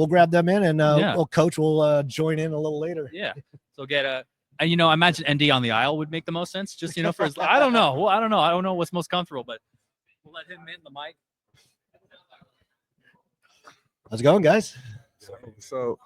we'll grab them in, and well, Coach will join in a little later. Yeah. So get a. I imagine ND on the aisle would make the most sense. Just for his. I don't know. Well, I don't know. I don't know what's most comfortable, but we'll let him in the mic. How's it going, guys? So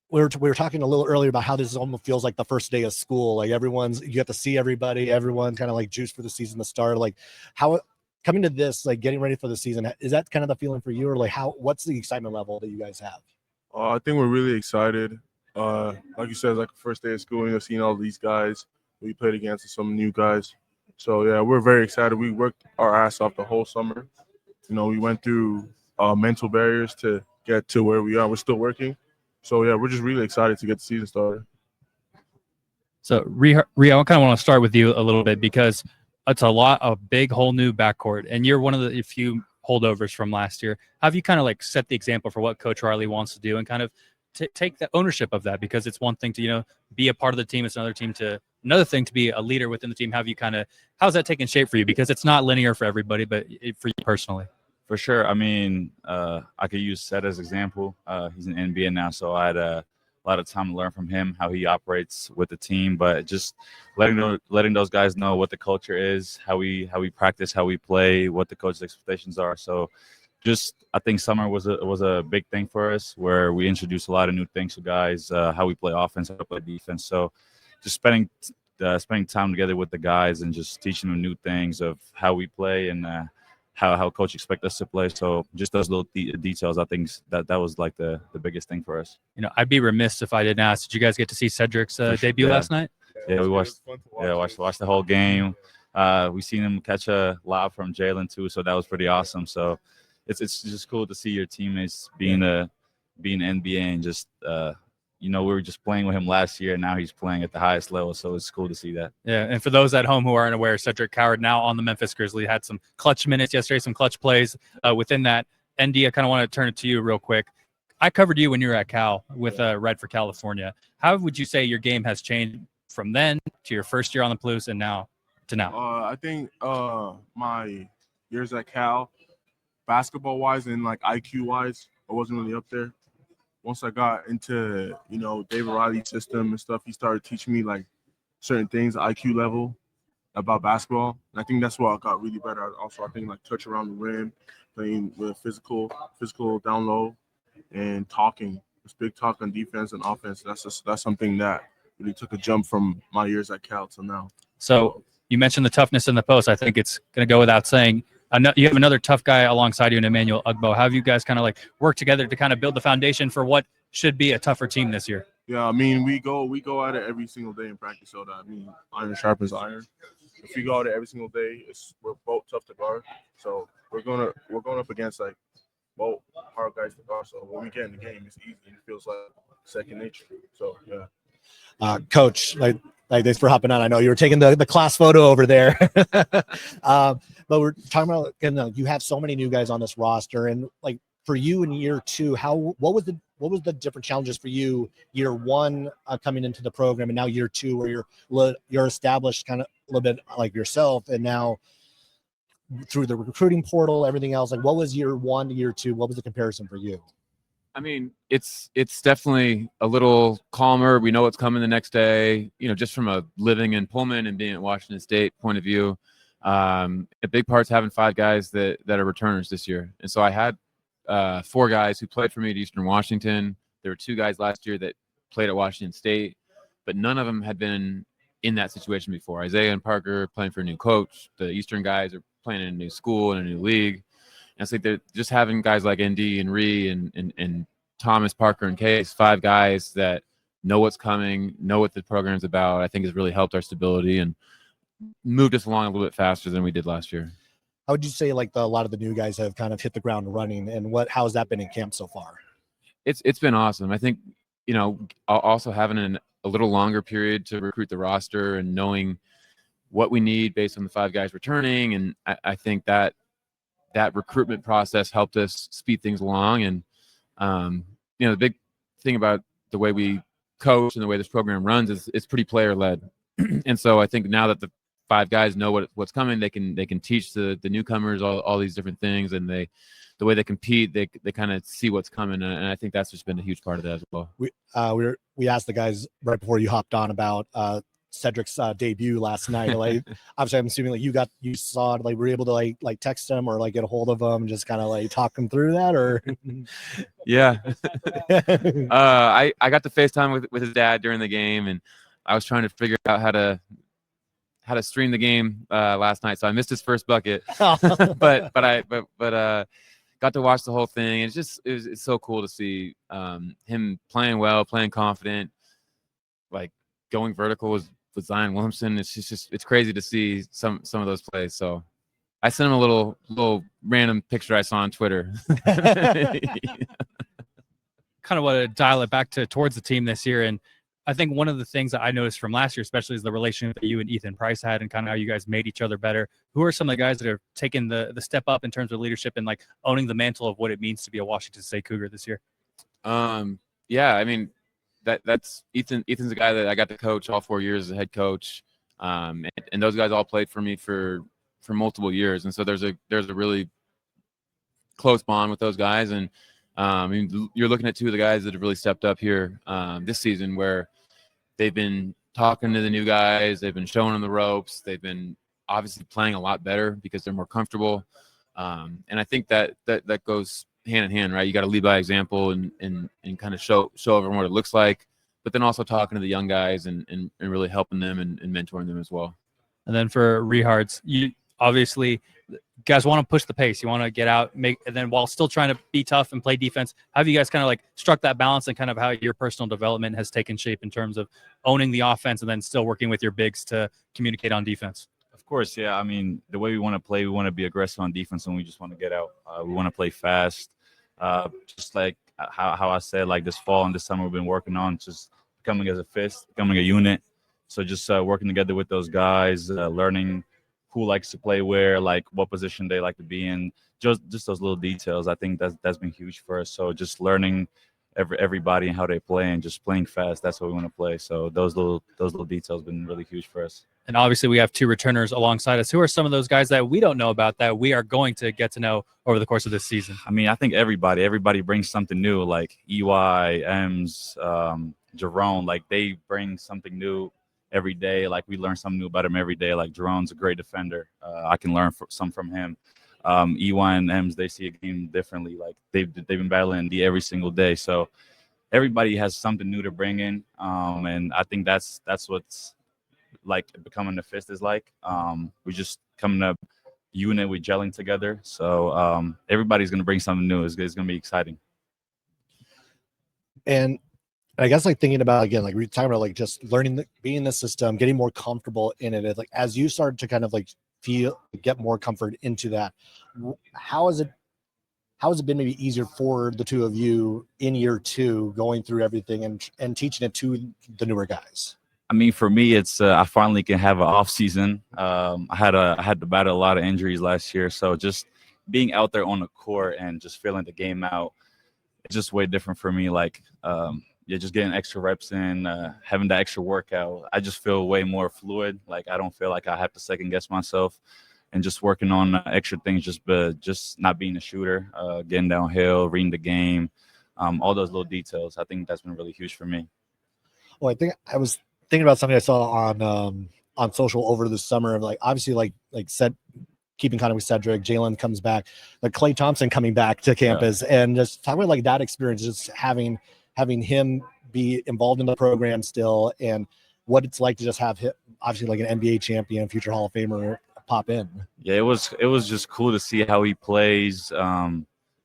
we were talking a little earlier about how this almost feels like the first day of school. Like you get to see everybody, everyone kind of like juiced for the season to start. Like how coming to this, like getting ready for the season, is that kind of the feeling for you, or like what's the excitement level that you guys have? I think we're really excited. Like you said, it's like the first day of school, and you're seeing all these guys we played against, and some new guys. So yeah, we're very excited. We worked our ass off the whole summer. We went through mental barriers to get to where we are. We're still working. So yeah, we're just really excited to get the season started. So Rio, I kind of want to start with you a little bit because it's a big whole new backcourt, and you're one of the few holdovers from last year. How have you kind of like set the example for what Coach Riley wants to do, and kind of take the ownership of that? Because it's one thing to be a part of the team, it's another thing to be a leader within the team. How's that taking shape for you? Because it's not linear for everybody, but for you personally. For sure. I mean, I could use Seth as an example. He's an NBA now, so I had a lot of time to learn from him, how he operates with the team, but just letting those guys know what the culture is, how we practice, how we play, what the coach's expectations are. So I think summer was a big thing for us, where we introduced a lot of new things to guys, how we play offense, how to play defense. So just spending time together with the guys and just teaching them new things of how we play and how coach expect us to play. So just those little details, I think that was like the biggest thing for us. I'd be remiss if I didn't ask, did you guys get to see Cedric's debut last night? Yeah, we watched the whole game. We seen him catch a lob from Jalen too, so that was pretty awesome. So it's just cool to see your teammates being NBA and just we were just playing with him last year, and now he's playing at the highest level, so it's cool to see that. Yeah, and for those at home who aren't aware, Cedric Coward now on the Memphis Grizzlies had some clutch minutes yesterday, some clutch plays within that. ND, I kind of want to turn it to you real quick. I covered you when you were at Cal with Red for California. How would you say your game has changed from then to your first year on the Blues and now to now? I think my years at Cal, basketball-wise and like IQ-wise, I wasn't really up there. Once I got into, David Riley's system and stuff, he started teaching me like certain things, IQ level about basketball. And I think that's what I got really better at. Also, I think like touch around the rim, playing with physical down low, and talking. It's big talk on defense and offense. That's something that really took a jump from my years at Cal to now. So you mentioned the toughness in the post. I think it's going to go without saying. You have another tough guy alongside you in Emmanuel Ugbo. How have you guys kind of like worked together to kind of build the foundation for what should be a tougher team this year? Yeah, I mean, we go at it every single day in practice. So that, iron sharpens iron. If we go at it every single day, we're both tough to guard. So we're going up against like both hard guys to guard. So when we get in the game, it's easy. It feels like second nature. So yeah. Coach, like thanks for hopping on. I know you were taking the class photo over there. But we're talking about, you have so many new guys on this roster, and like for you in year two, what was the different challenges for you year one coming into the program, and now year two where you're established kind of a little bit like yourself, and now through the recruiting portal, everything else, like what was year one to year two? What was the comparison for you? I mean, it's definitely a little calmer. We know what's coming the next day, just from a living in Pullman and being at Washington State point of view. A big part's having 5 guys that are returners this year. And so I had 4 guys who played for me at Eastern Washington. There were 2 guys last year that played at Washington State, but none of them had been in that situation before. Isaiah and Parker playing for a new coach. The Eastern guys are playing in a new school and a new league. And it's like they're just having guys like ND and Ree and Thomas, Parker, and Case, 5 guys that know what's coming, know what the program's about, I think has really helped our stability and moved us along a little bit faster than we did last year. How would you say like a lot of the new guys have kind of hit the ground running, and how has that been in camp so far? It's been awesome. I think, also having a little longer period to recruit the roster and knowing what we need based on the 5 guys returning. And I think that recruitment process helped us speed things along. And, the big thing about the way we coach and the way this program runs is it's pretty player led. And so I think now that the 5 guys know what's coming. They can teach the newcomers all these different things, and the way they compete, they kind of see what's coming, and I think that's just been a huge part of that as well. We asked the guys right before you hopped on about Cedric's debut last night. Like, obviously, I'm assuming like you saw it, like were you able to like text him or like get a hold of him and just kind of like talk him through that, or Yeah. I got to FaceTime with his dad during the game, and I was trying to figure out how to stream the game last night, so I missed his first bucket. but got to watch the whole thing. It's so cool to see him playing well, playing confident, like going vertical with Zion Williamson. It's crazy to see some of those plays. So I sent him a little random picture I saw on Twitter. Kind of want to dial it back towards the team this year. And I think one of the things that I noticed from last year, especially, is the relationship that you and Ethan Price had and kind of how you guys made each other better. Who are some of the guys that are taking the step up in terms of leadership and like owning the mantle of what it means to be a Washington State Cougar this year? Yeah, I mean, that's Ethan. Ethan's a guy that I got to coach all 4 years as a head coach. And those guys all played for me for multiple years. And so there's a really close bond with those guys. And I mean, you're looking at 2 of the guys that have really stepped up here this season, where they've been talking to the new guys, they've been showing them the ropes, they've been obviously playing a lot better because they're more comfortable. And I think that goes hand in hand, right? You got to lead by example and kind of show everyone what it looks like, but then also talking to the young guys and really helping them and mentoring them as well. And then for Rehards, you obviously guys want to push the pace. You want to get out, and then while still trying to be tough and play defense. How have you guys kind of like struck that balance, and kind of how your personal development has taken shape in terms of owning the offense and then still working with your bigs to communicate on defense? Of course, yeah. I mean, the way we want to play, we want to be aggressive on defense, and we just want to get out. We want to play fast. Just like how I said, like this fall and this summer we've been working on just becoming as a fist, becoming a unit. So just working together with those guys, learning who likes to play where, like what position they like to be in, just those little details. I think that's been huge for us. So just learning everybody and how they play and just playing fast. That's what we want to play. So those little details have been really huge for us. And obviously we have 2 returners alongside us. Who are some of those guys that we don't know about that we are going to get to know over the course of this season? I mean, I think everybody brings something new, like EY, Ems, Jerome, like they bring something new every day. Like we learn something new about him every day. Like Jerome's a great defender. I can learn some from him. EY and Ems, they see a game differently. Like they've been battling D every single day. So everybody has something new to bring in. And I think that's what's like becoming the fist is like. We just coming up unit, we gelling together. So everybody's gonna bring something new. It's gonna be exciting. And I guess like thinking about, again, like we're talking about like just learning, being in the system, getting more comfortable in it. Like as you start to kind of like get more comfort into that, how has it been maybe easier for the 2 of you in year 2 going through everything and teaching it to the newer guys? I mean, for me, it's I finally can have an off season. I had to battle a lot of injuries last year, so just being out there on the court and just feeling the game out, it's just way different for me. Like, just getting extra reps in, having that extra workout. I just feel way more fluid. Like I don't feel like I have to second guess myself, and just working on extra things. Just not being a shooter, getting downhill, reading the game, all those little details. I think that's been really huge for me. Well, I think I was thinking about something I saw on social over the summer of like, obviously like said, keeping contact with Cedric, Jalen comes back, like Klay Thompson coming back to campus, and just talking about like that experience, just having him be involved in the program still, and what it's like to just have him, obviously like an NBA champion, future Hall of Famer, pop in. Yeah, it was just cool to see how he plays,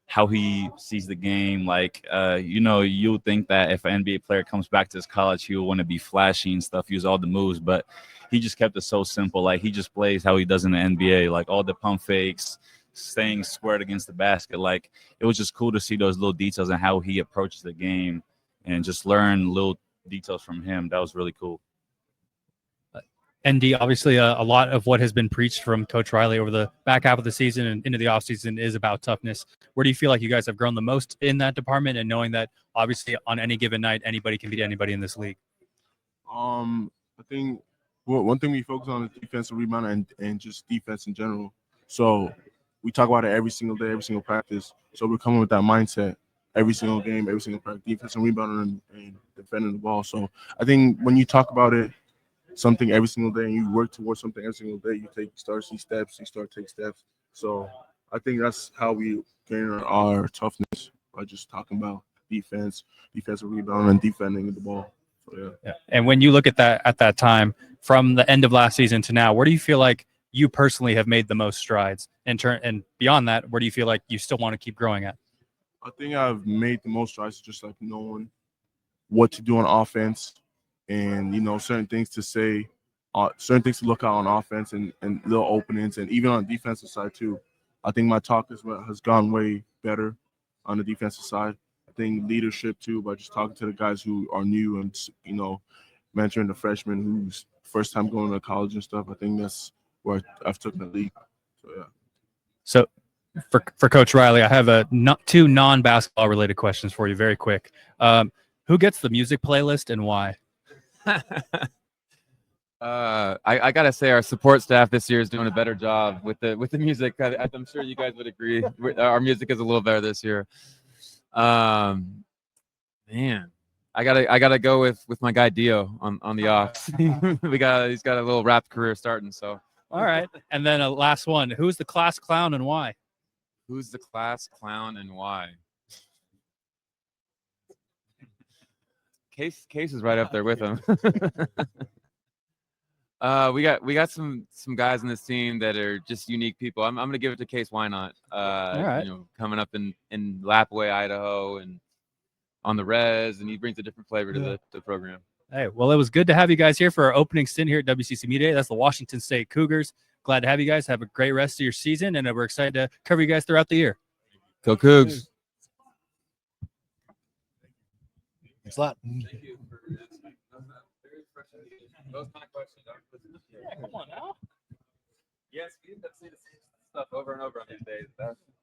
how he sees the game. Like, you think that if an NBA player comes back to his college, he will want to be flashy and stuff, use all the moves, but he just kept it so simple. Like, he just plays how he does in the NBA, like all the pump fakes, staying squared against the basket. Like, it was just cool to see those little details and how he approaches the game and just learn little details from him. That was really cool. ND, obviously a lot of what has been preached from Coach Riley over the back half of the season and into the offseason is about toughness. Where do you feel like you guys have grown the most in that department, and knowing that obviously on any given night, anybody can beat anybody in this league? I think Well, one thing we focus on is defensive rebound and just defense in general. So we talk about it every single day, every single practice. So we're coming with that mindset every single game, every single practice, defense and rebounding and defending the ball. So I think when you talk about it, something every single day, and you work towards something every single day, you start to see steps, you start to take steps. So I think that's how we gain our toughness by just talking about defense, defensive rebound, and defending the ball. So yeah. Yeah. And when you look at that time from the end of last season to now, where do you feel like you personally have made the most strides and beyond that, where do you feel like you still want to keep growing at? I think I've made the most strides just like knowing what to do on offense and, certain things to say, certain things to look out on offense and little openings. And even on the defensive side, too. I think my talk has gone way better on the defensive side. I think leadership, too, by just talking to the guys who are new and, mentoring the freshmen who's first time going to college and stuff. I think that's where I've took the league. So, yeah. So for Coach Riley, I have two non-basketball related questions for you very quick. Who gets the music playlist and why? I gotta say our support staff this year is doing a better job with the music. I'm sure you guys would agree. Our music is a little better this year. Man, I gotta go with my guy Dio on the off. He's got a little rap career starting. So all right, and then a last one. Who's the class clown and why? Who's the class clown and why? Case is right up there with him. We got some guys in this team that are just unique people. I'm gonna give it to Case. Why not? All right. Coming up in Lapway, Idaho, and on the res, and he brings a different flavor to the program. Hey, well, it was good to have you guys here for our opening stint here at WCC Media Day. That's the Washington State Cougars. Glad to have you guys. Have a great rest of your season, and we're excited to cover you guys throughout the year. Go Cougs! Thanks a lot. Thank you for those kind of questions. Yeah, come on now. Yes, we have to see the same stuff over and over on these days.